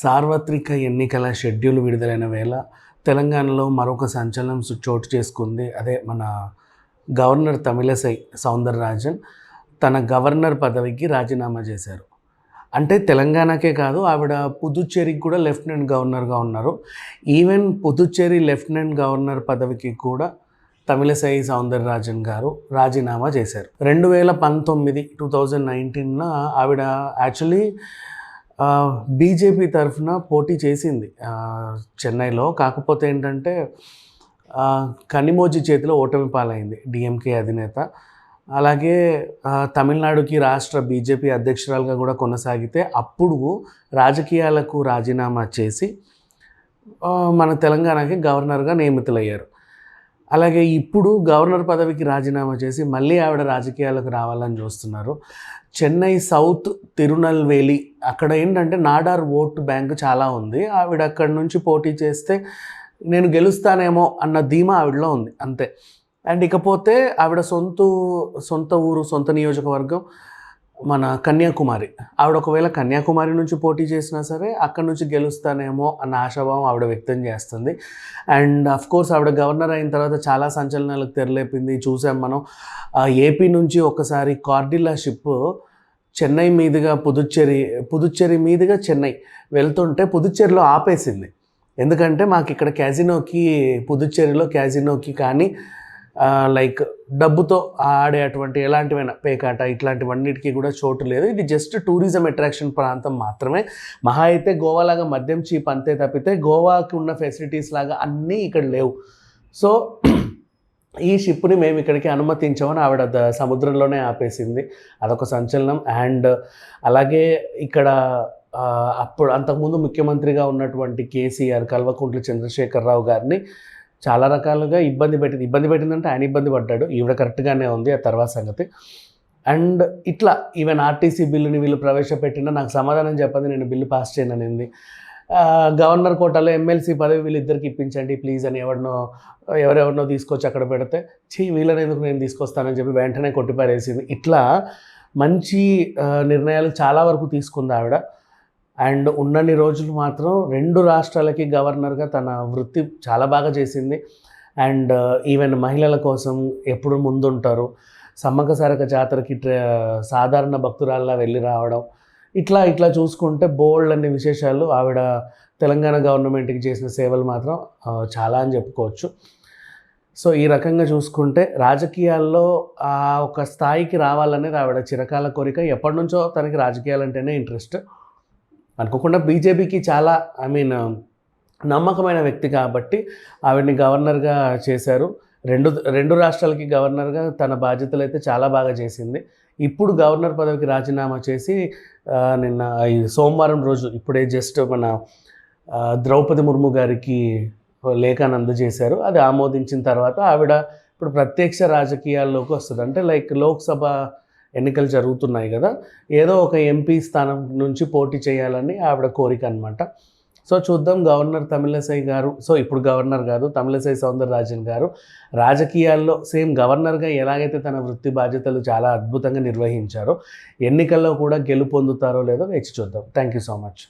సార్వత్రిక ఎన్నికల షెడ్యూల్ విడుదలైన వేళ తెలంగాణలో మరొక సంచలనం చోటు చేసుకుంది. అదే మన గవర్నర్ తమిళసై సౌందరరాజన్ తన గవర్నర్ పదవికి రాజీనామా చేశారు. అంటే తెలంగాణకే కాదు, ఆవిడ పుదుచ్చేరికి కూడా లెఫ్టినెంట్ గవర్నర్గా ఉన్నారు. ఈవెన్ పుదుచ్చేరి లెఫ్టినెంట్ గవర్నర్ పదవికి కూడా తమిళసై సౌందరరాజన్ గారు రాజీనామా చేశారు. 2019 ఆవిడ యాక్చువల్లీ బీజేపీ తరఫున పోటీ చేసింది చెన్నైలో. కాకపోతే ఏంటంటే కనిమోజీ చేతిలో ఓటమి పాలైంది డిఎంకే అధినేత. అలాగే తమిళనాడుకి రాష్ట్ర బీజేపీ అధ్యక్షురాలుగా కూడా కొనసాగితే అప్పుడు రాజకీయాలకు రాజీనామా చేసి మన తెలంగాణకి గవర్నర్గా నియమితులయ్యారు. అలాగే ఇప్పుడు గవర్నర్ పదవికి రాజీనామా చేసి మళ్ళీ ఆవిడ రాజకీయాలకు రావాలని చూస్తున్నారు. చెన్నై సౌత్ తిరునల్వేలి అక్కడ ఏంటంటే నాడార్ ఓటు బ్యాంకు చాలా ఉంది. ఆవిడ అక్కడి నుంచి పోటీ చేస్తే నేను గెలుస్తానేమో అన్న ధీమా ఆవిడలో ఉంది అంతే. అండ్ ఇకపోతే ఆవిడ సొంత ఊరు, సొంత నియోజకవర్గం మన కన్యాకుమారి. ఆవిడ ఒకవేళ కన్యాకుమారి నుంచి పోటీ చేసినా సరే అక్కడ నుంచి గెలుస్తానేమో అన్న ఆశాభావం ఆవిడ వ్యక్తం చేస్తుంది. అండ్ అఫ్కోర్స్ ఆవిడ గవర్నర్ అయిన తర్వాత చాలా సంచలనాలకు తెరలేపింది. చూసాం మనం. ఏపీ నుంచి ఒకసారి కార్డిల్లా షిప్ చెన్నై మీదుగా పుదుచ్చేరి మీదుగా చెన్నై వెళ్తుంటే పుదుచ్చేరిలో ఆపేసింది. ఎందుకంటే మాకు ఇక్కడ పుదుచ్చేరిలో క్యాజినోకి కానీ లైక్ డబ్బుతో ఆడే అటువంటి ఎలాంటివైనా పేకాట ఇట్లాంటివన్నిటికీ కూడా చోటు లేదు. ఇది జస్ట్ టూరిజం అట్రాక్షన్ ప్రాంతం మాత్రమే. మహా అయితే గోవాలాగా మద్యం చీప్ అంతే తప్పితే గోవాకి ఉన్న ఫెసిలిటీస్ లాగా అన్నీ ఇక్కడ లేవు. సో ఈ షిప్ని మేము ఇక్కడికి అనుమతించామని ఆవిడ సముద్రంలోనే ఆపేసింది. అదొక సంచలనం. అండ్ అలాగే ఇక్కడ అంతకుముందు ముఖ్యమంత్రిగా ఉన్నటువంటి కేసీఆర్, కల్వకుంట్ల చంద్రశేఖరరావు గారిని చాలా రకాలుగా ఇబ్బంది పెట్టిందంటే ఆయన ఇబ్బంది పడ్డాడు. ఈవిడ కరెక్ట్గానే ఉంది, ఆ తర్వాత సంగతి. అండ్ ఇట్లా ఈవెన్ ఆర్టీసీ బిల్లుని వీళ్ళు ప్రవేశపెట్టినా నాకు సమాధానం చెప్పండి, నేను బిల్లు పాస్ చేయననింది. గవర్నర్ కోటాలో ఎమ్మెల్సీ పదవి వీళ్ళిద్దరికి ఇప్పించండి ప్లీజ్ అని ఎవరెవరినో తీసుకొచ్చి అక్కడ పెడితే వీళ్ళని ఎందుకు నేను తీసుకొస్తానని చెప్పి వెంటనే కొట్టిపారేసింది. ఇట్లా మంచి నిర్ణయాలు చాలా వరకు తీసుకుంది ఆవిడ. అండ్ ఉన్నన్ని రోజులు మాత్రం 2 రాష్ట్రాలకి గవర్నర్గా తన వృత్తి చాలా బాగా చేసింది. అండ్ ఈవెన్ మహిళల కోసం ఎప్పుడు ముందుంటారు. సమ్మక్క సారక్క జాతరకి సాధారణ భక్తురాల్లా వెళ్ళి రావడం, ఇట్లా చూసుకుంటే బోల్డ్ అన్ని విశేషాలు ఆవిడ తెలంగాణ గవర్నమెంట్కి చేసిన సేవలు మాత్రం చాలా అని చెప్పుకోవచ్చు. సో ఈ రకంగా చూసుకుంటే రాజకీయాల్లో ఒక స్థాయికి రావాలనేది ఆవిడ చిరకాల కోరిక. ఎప్పటి నుంచో తనకి రాజకీయాలంటేనే ఇంట్రెస్ట్. అనుకోకుండా బీజేపీకి చాలా నమ్మకమైన వ్యక్తి కాబట్టి ఆవిడని గవర్నర్గా చేశారు. రెండు రాష్ట్రాలకి గవర్నర్గా తన బాధ్యతలు అయితే చాలా బాగా చేసింది. ఇప్పుడు గవర్నర్ పదవికి రాజీనామా చేసి నిన్న ఈ సోమవారం రోజు ఇప్పుడే జస్ట్ మన ద్రౌపది ముర్ము గారికి లేఖను అందజేశారు. అది ఆమోదించిన తర్వాత ఆవిడ ఇప్పుడు ప్రత్యక్ష రాజకీయాల్లోకి వస్తుంది. అంటే లైక్ లోక్సభ ఎన్నికలు జరుగుతున్నాయి కదా, ఏదో ఒక ఎంపీ స్థానం నుంచి పోటీ చేయాలని ఆవిడ కోరిక అనమాట. సో చూద్దాం గవర్నర్ తమిళసై గారు, ఇప్పుడు గవర్నర్ కాదు తమిళసై సౌందరరాజన్ గారు రాజకీయాల్లో సేమ్ గవర్నర్గా ఎలాగైతే తన వృత్తి బాధ్యతలు చాలా అద్భుతంగా నిర్వహించారో ఎన్నికల్లో కూడా గెలుపొందుతారో లేదో వేచి చూద్దాం. Thank you so much.